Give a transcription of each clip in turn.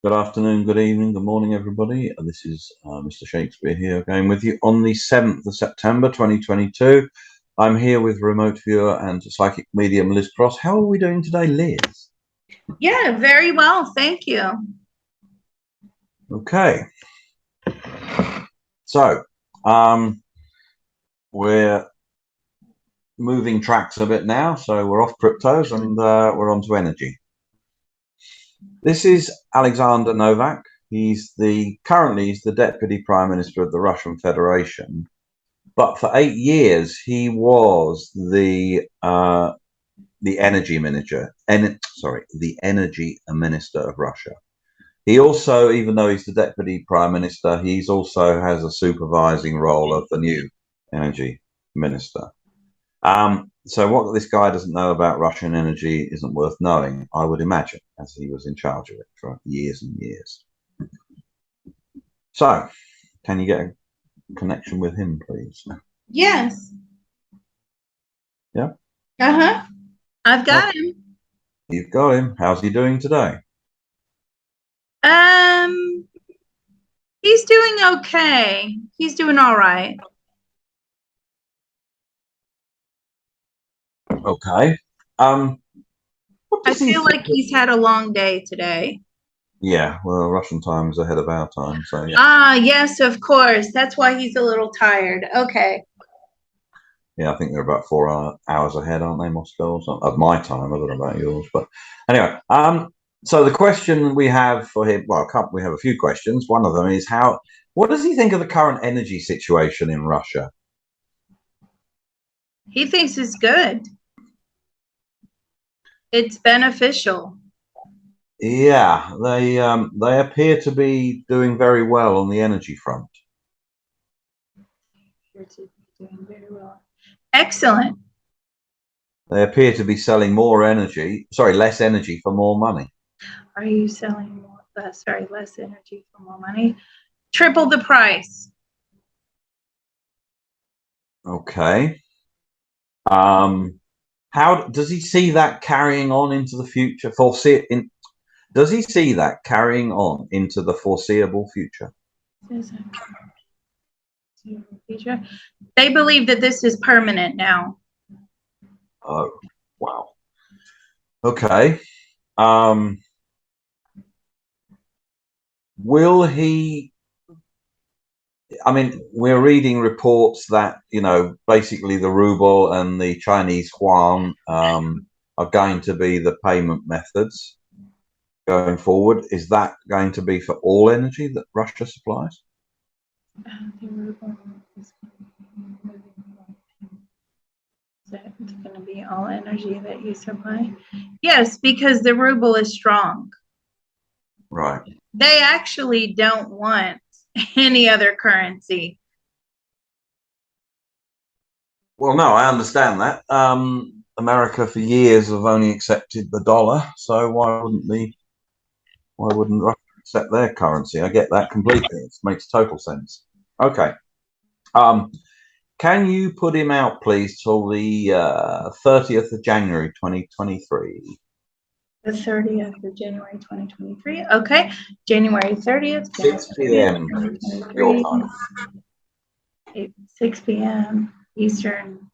Good afternoon, good evening, good morning, everybody. This is Mr. Shakespeare here again with you on the 7th of September 2022. I'm here with remote viewer and psychic medium Liz Cross. How are we doing today, Liz? Yeah, very well. Thank you. Okay. So, we're moving tracks a bit now. So we're off cryptos and we're on to energy. This is Alexander Novak. Currently he's the Deputy Prime Minister of the Russian Federation. But for 8 years, he was the energy minister, the energy minister of Russia. He also, even though he's the deputy prime minister, he's also has a supervising role of the new energy minister. So what this guy doesn't know about Russian energy isn't worth knowing, I would imagine, as he was in charge of it for years and years. So, can you get a connection with him, please? Yes. Yeah. Uh-huh. I've got him. You've got him. How's he doing today? Um, he's doing okay. He's doing all right. Okay. What I does he feel think? like he's had a long day today. Yeah, well, Russian time is ahead of our time, so yeah. Ah, yes, of course. That's why he's a little tired. Okay. Yeah, I think they're about 4 hours ahead, aren't they, Moscow or something? Of my time, I don't know about yours, but anyway. So the question we have for him, well, we have a few questions. One of them is what does he think of the current energy situation in Russia? He thinks it's good. It's beneficial. Yeah, they appear to be doing very well on the energy front. Doing very well. Excellent. They appear to be selling less energy for more money. Are you selling less energy for more money? Triple the price. Okay. How does he see that carrying on into the future? Does he see that carrying on into the foreseeable future? They believe that this is permanent now. Oh, wow. Okay. Will he? I mean, we're reading reports that basically the ruble and the Chinese yuan are going to be the payment methods going forward. Is that going to be for all energy that Russia supplies? It's going to be all energy that you supply. Yes, because the ruble is strong. Right. They actually don't want any other currency. Well, no, I understand that. America for years have only accepted the dollar, so why wouldn't Russia accept their currency? I get that completely. It makes total sense. Okay. Can you put him out, please, till the 30th of January 2023? The 30th of January 2023. Okay. January 30th. 6 p.m. your time. 6 p.m. Eastern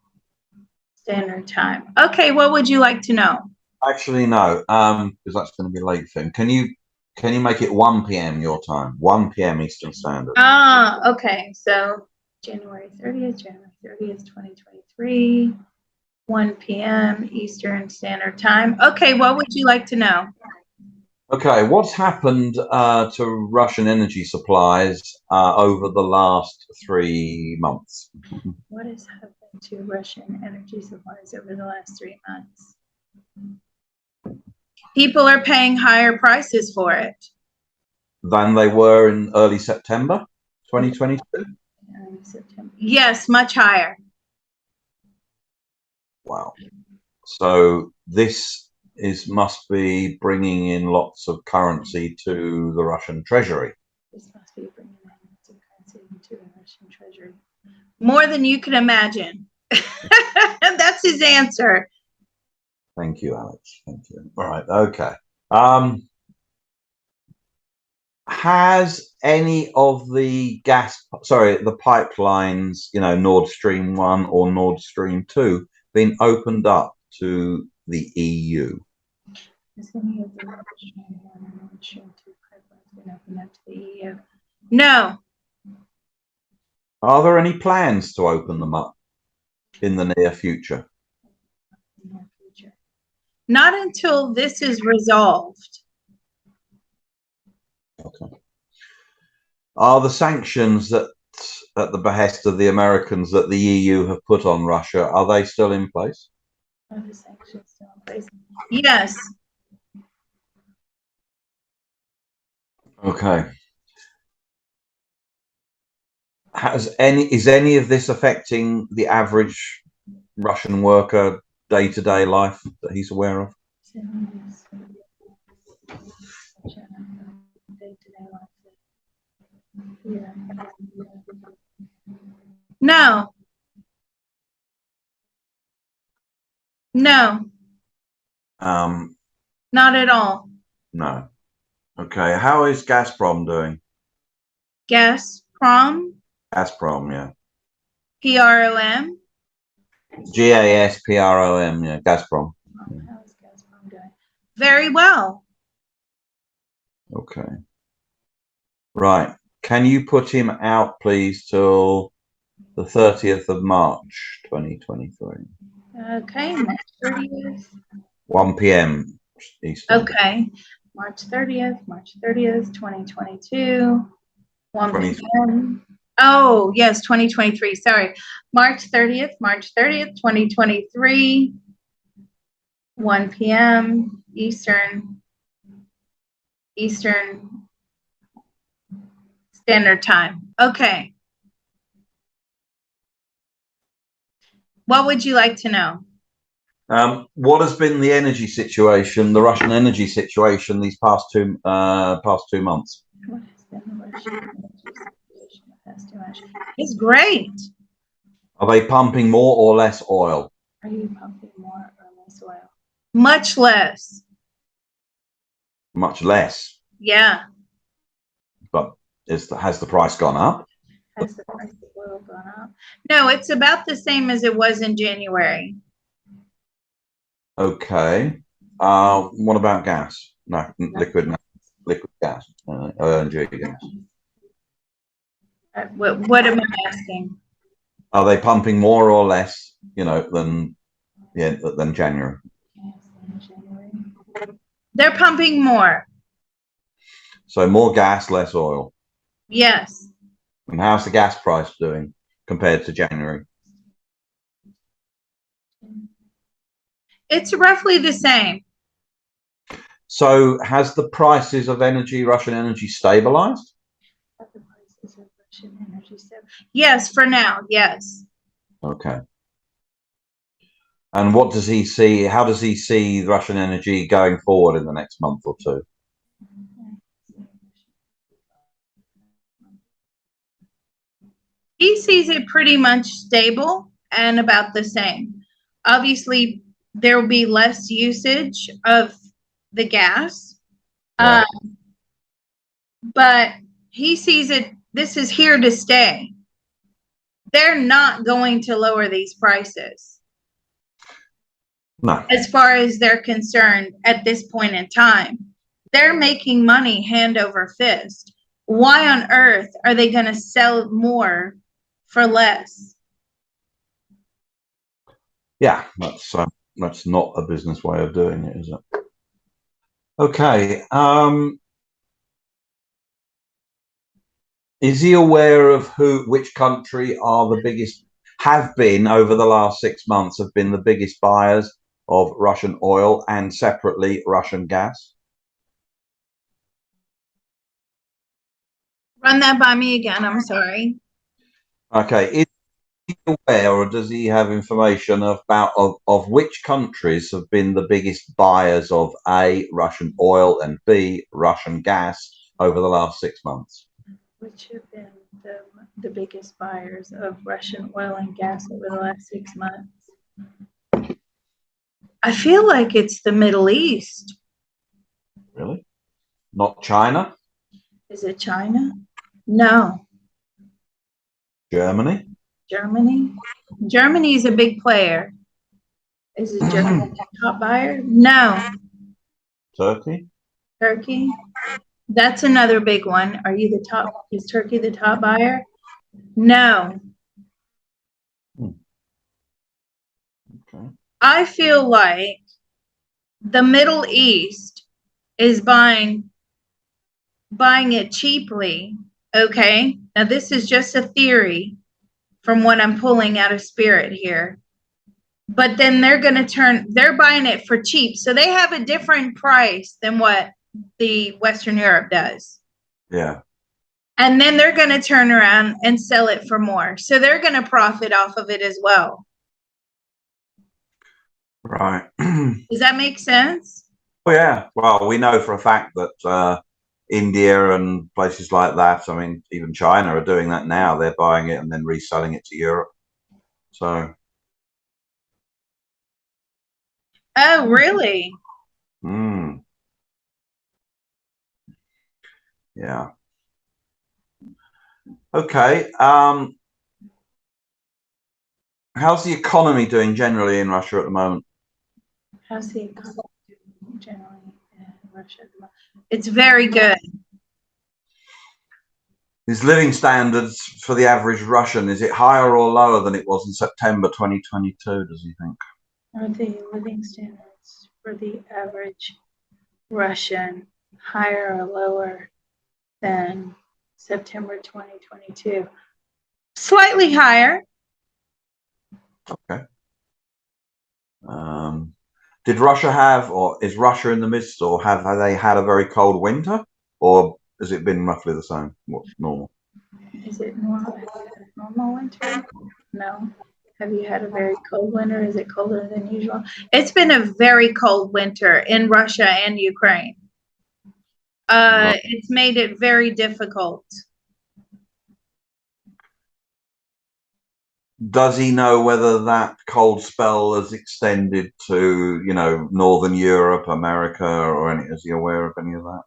Standard Time. Okay, what would you like to know? Actually, no, because that's going to be late for him. Can you make it 1 p.m. your time? 1 p.m. Eastern Standard. Ah, okay. So January 30th, 2023, 1 p.m. Eastern Standard Time. Okay, what would you like to know? Okay, what's happened to Russian energy supplies over the last 3 months? What has happened to Russian energy supplies over the last 3 months? People are paying higher prices for it. Than they were in early September 2022? Yes, much higher. Wow. So this must be bringing in lots of currency to the Russian treasury. This must be bringing in lots of currency to the Russian treasury. More than you can imagine. That's his answer. Thank you, Alex. Thank you. All right. Okay. Has any of the the pipelines, Nord Stream 1 or Nord Stream 2, been opened up to the EU? Has any of the Nord Stream 1 and Nord Stream 2 pipelines been opened up to the EU? No. Are there any plans to open them up in the near future? Not until this is resolved. Okay. Are the sanctions that, at the behest of the Americans, that the EU have put on Russia, are they still in place? Are the sanctions still in place? Yes. Okay. Is any of this affecting the average Russian worker day-to-day life that he's aware of? No. No. Not at all. No. Okay. How is Gazprom doing? Gazprom? Gazprom, yeah. P-R-O-M? Gasprom, yeah. Gazprom. How is Gazprom doing? Very well. Okay. Right. Can you put him out, please, till the 30th of March, 2023? Okay, March 30th. 1 p.m. Eastern. Okay, March 30th, 2022, 1 p.m. Oh, yes, 2023. Sorry. March 30th, 2023, 1 p.m. Eastern Standard Time. Okay. What would you like to know? What has been the energy situation, the Russian energy situation, these past two months? What has been the Russian energy situation the past 2 months? It's great. Are they pumping more or less oil? Are you pumping more or less oil? Much less. Much less. Yeah. But has the price gone up? Has the price of oil gone up? No, it's about the same as it was in January. Okay. What about gas? No, liquid gas, LNG gas. What am I asking? Are they pumping more or less, than January? They're pumping more. So more gas, less oil. Yes. And how's the gas price doing compared to January? It's roughly the same. So has the prices of Russian energy stabilized? Yes, for now, yes. Okay. And what does he see? How does he see Russian energy going forward in the next month or two? He sees it pretty much stable and about the same. Obviously, there will be less usage of the gas. Yeah. But he sees it, this is here to stay. They're not going to lower these prices. No. As far as they're concerned at this point in time. They're making money hand over fist. Why on earth are they going to sell more for less? Yeah, that's not a business way of doing it, is it? Okay. Is he aware of which country are the biggest, have been over the last 6 months, have been the biggest buyers of Russian oil and separately Russian gas? Run that by me again. I'm sorry. Okay. Is he aware, or does he have information of which countries have been the biggest buyers of A, Russian oil, and B, Russian gas over the last 6 months? Which have been the biggest buyers of Russian oil and gas over the last 6 months? I feel like it's the Middle East. Really? Not China? Is it China? No. Germany? Germany? Germany is a big player. Is it Germany top buyer? No. Turkey? Turkey? That's another big one. Are you the top? Is Turkey the top buyer? No. Okay. I feel like the Middle East is buying it cheaply. Okay. Now this is just a theory from what I'm pulling out of spirit here. But then they're buying it for cheap. So they have a different price than what the Western Europe does. Yeah. And then they're going to turn around and sell it for more. So they're going to profit off of it as well. Right. Does that make sense? Oh, yeah. Well, we know for a fact that India and places like that, I mean, even China are doing that now. They're buying it and then reselling it to Europe. So. Oh, really? Yeah. Okay. How's the economy doing generally in Russia at the moment? How's the economy doing generally in Russia? It's very good. Is living standards for the average Russian, is it higher or lower than it was in September 2022, does he think? Are the living standards for the average Russian higher or lower than September 2022? Slightly higher. Okay. Did Russia have, or is Russia in the midst, or have they had a very cold winter, or has it been roughly the same? What's normal? Is it normal winter? No. Have you had a very cold winter? Is it colder than usual? It's been a very cold winter in Russia and Ukraine. Right. It's made it very difficult. Does he know whether that cold spell has extended to, Northern Europe, America, or any? Is he aware of any of that?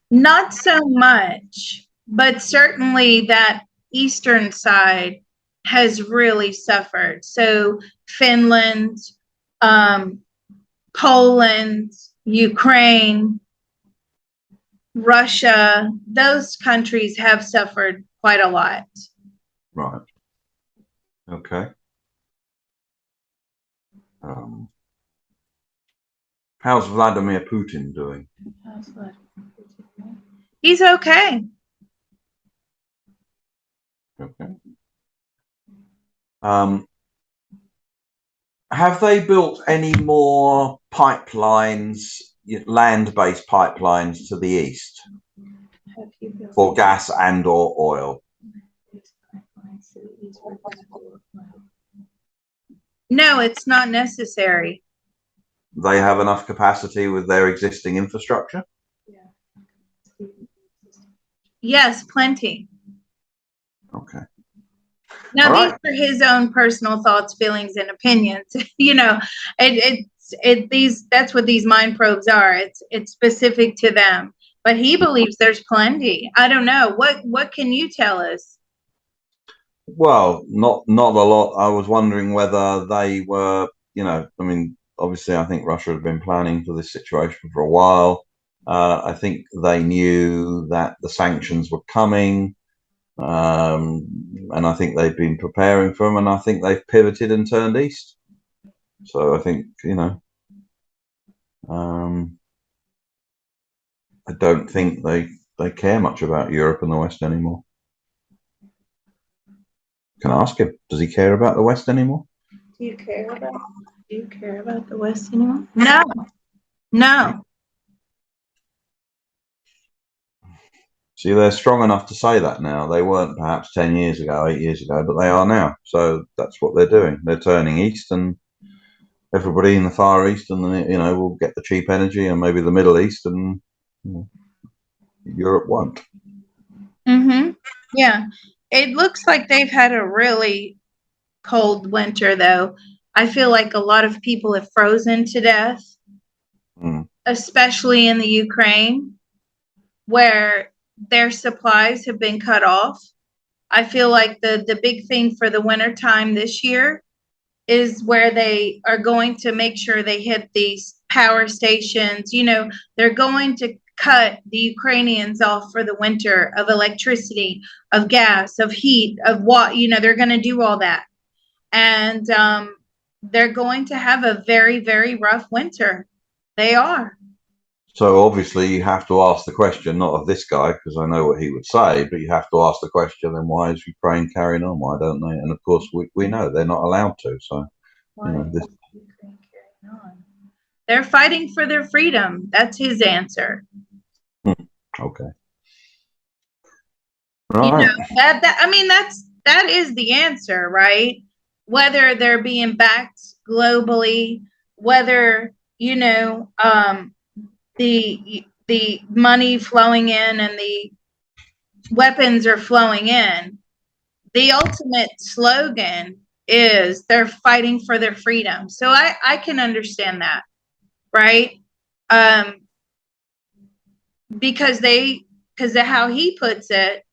Not so much, but certainly that eastern side has really suffered. So Finland, Poland, Ukraine, Russia, those countries have suffered quite a lot. Right. Okay. How's Vladimir Putin doing? He's okay. Okay. Have they built any more pipelines, land-based pipelines to the east for gas and/or oil? No, it's not necessary. They have enough capacity with their existing infrastructure? Yes, plenty. Okay. Now, All these right. are his own personal thoughts, feelings, and opinions. That's what these mind probes are. It's specific to them. But he believes there's plenty. I don't know. What can you tell us? Well, not a lot. I was wondering whether they were, obviously I think Russia had been planning for this situation for a while. I think they knew that the sanctions were coming. And I think they've been preparing for them, and I think they've pivoted and turned east. So I think, I don't think they care much about Europe and the West anymore. Can I ask him, does he care about the West anymore? Do you care about the West anymore? No. See, they're strong enough to say that now. They weren't perhaps 10 years ago, 8 years ago, but they are now. So that's what they're doing. They're turning east, and everybody in the Far East and will get the cheap energy, and maybe the Middle East, and Europe won't. Yeah. It looks like they've had a really cold winter, though. I feel like a lot of people have frozen to death, especially in the Ukraine, where their supplies have been cut off. I feel like the big thing for the winter time this year is where they are going to make sure they hit these power stations. You know, they're going to cut the Ukrainians off for the winter of electricity, of gas, of heat, of what, you know, they're going to do all that. And they're going to have a very, very rough winter. They are. So obviously you have to ask the question, not of this guy, because I know what he would say, but you have to ask the question, then why is Ukraine carrying on? Why don't they? And of course, we know they're not allowed to. So, why is Ukraine carrying on? They're fighting for their freedom. That's his answer. Okay. Right. You know, that that is the answer, right? Whether they're being backed globally, whether, you know, the money flowing in and the weapons are flowing in, the ultimate slogan is they're fighting for their freedom. So I can understand that, right? Because how he puts it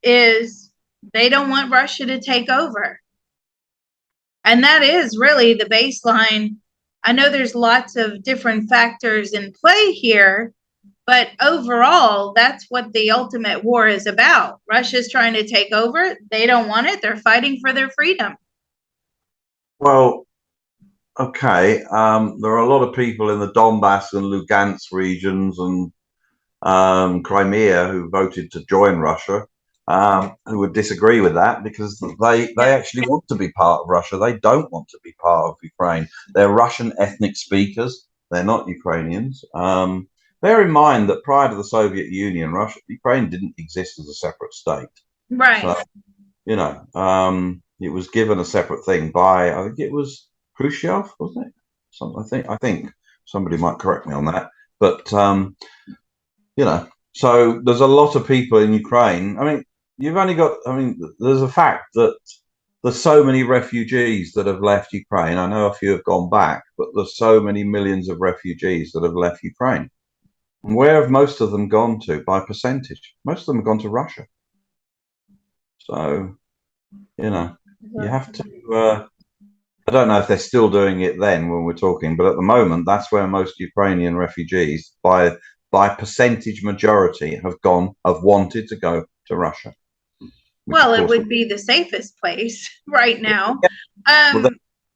is they don't want Russia to take over. And that is really the baseline. I know there's lots of different factors in play here, but overall, that's what the ultimate war is about. Russia's trying to take over. They don't want it. They're fighting for their freedom. Well, okay. There are a lot of people in the Donbass and Lugansk regions and Crimea who voted to join Russia, who would disagree with that because they actually want to be part of Russia. They don't want to be part of Ukraine. They're Russian ethnic speakers. They're not Ukrainians. Bear in mind that prior to the Soviet Union, Ukraine didn't exist as a separate state. Right. So, you know, it was given a separate thing by, I think it was Khrushchev, wasn't it? I think somebody might correct me on that. But you know, so there's a lot of people in Ukraine. I mean, there's a fact that there's so many refugees that have left Ukraine. I know a few have gone back, but there's so many millions of refugees that have left Ukraine. And where have most of them gone to by percentage? Most of them have gone to Russia. So, you know, you have to, I don't know if they're still doing it then when we're talking, but at the moment, that's where most Ukrainian refugees by percentage majority have wanted to go to Russia. Well, it would be the safest place right now. Well,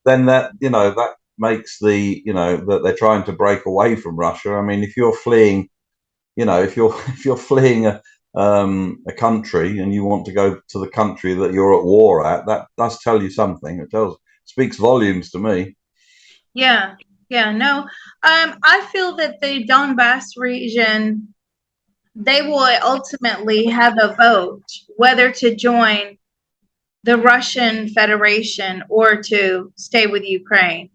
then that, you know, that makes that they're trying to break away from Russia. I mean, if you're fleeing, you know, if you're fleeing a country and you want to go to the country that you're at war at, that does tell you something. It speaks volumes to me. Yeah. No. I feel that the Donbass region, they will ultimately have a vote whether to join the Russian Federation or to stay with Ukraine.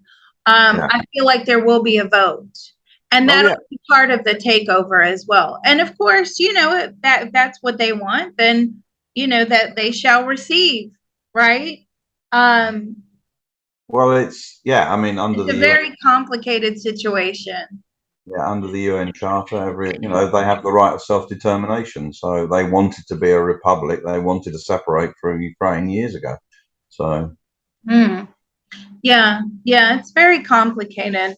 I feel like there will be a vote, and that'll be part of the takeover as well. And of course, you know, that's what they want, then, you know, that they shall receive, right? Well, it's I mean, it's a very complicated situation. Yeah, under the UN Charter, they have the right of self-determination. So they wanted to be a republic. They wanted to separate from Ukraine years ago. So, yeah, it's very complicated.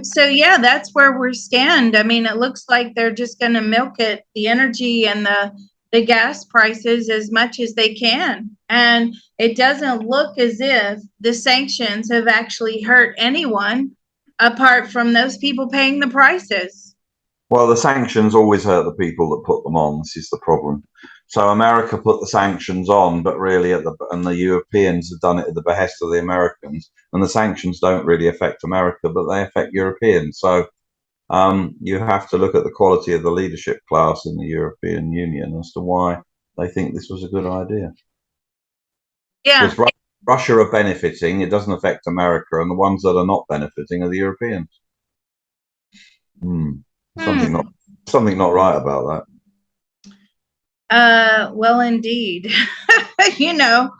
So yeah, that's where we stand. I mean, it looks like they're just going to milk it, the energy and the gas prices as much as they can. And it doesn't look as if the sanctions have actually hurt anyone apart from those people paying the prices. Well, the sanctions always hurt the people that put them on. This is the problem. So America put the sanctions on, but really and the Europeans have done it at the behest of the Americans. And the sanctions don't really affect America, but they affect Europeans. So you have to look at the quality of the leadership class in the European Union as to why they think this was a good idea. Yeah. Because Russia are benefiting, it doesn't affect America, and the ones that are not benefiting are the Europeans. Something not right about that. Well, indeed. You know,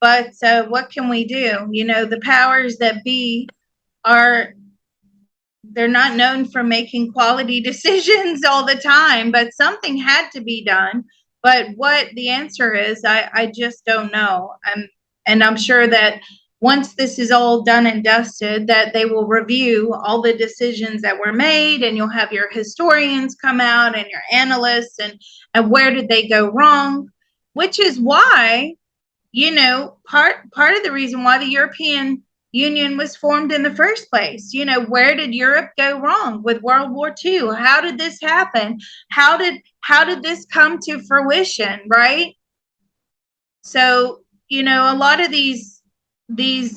But what can we do? You know, the powers that be are, they're not known for making quality decisions all the time, but something had to be done. But what the answer is, I just don't know. And I'm sure that once this is all done and dusted, that they will review all the decisions that were made, and you'll have your historians come out and your analysts, and where did they go wrong, which is why, you know, part of the reason why the European Union was formed in the first place. You know, where did Europe go wrong with World War II? How did this happen? How did this come to fruition, right? So, you know, a lot of these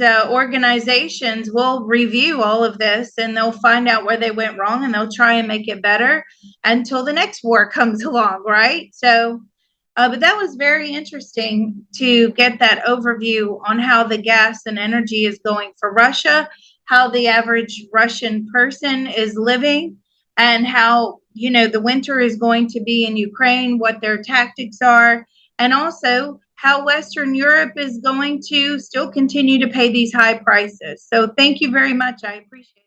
organizations will review all of this, and they'll find out where they went wrong, and they'll try and make it better until the next war comes along, right? So but that was very interesting to get that overview on how the gas and energy is going for Russia, how the average Russian person is living, and how, you know, the winter is going to be in Ukraine, what their tactics are, and also how Western Europe is going to still continue to pay these high prices. So thank you very much. I appreciate it.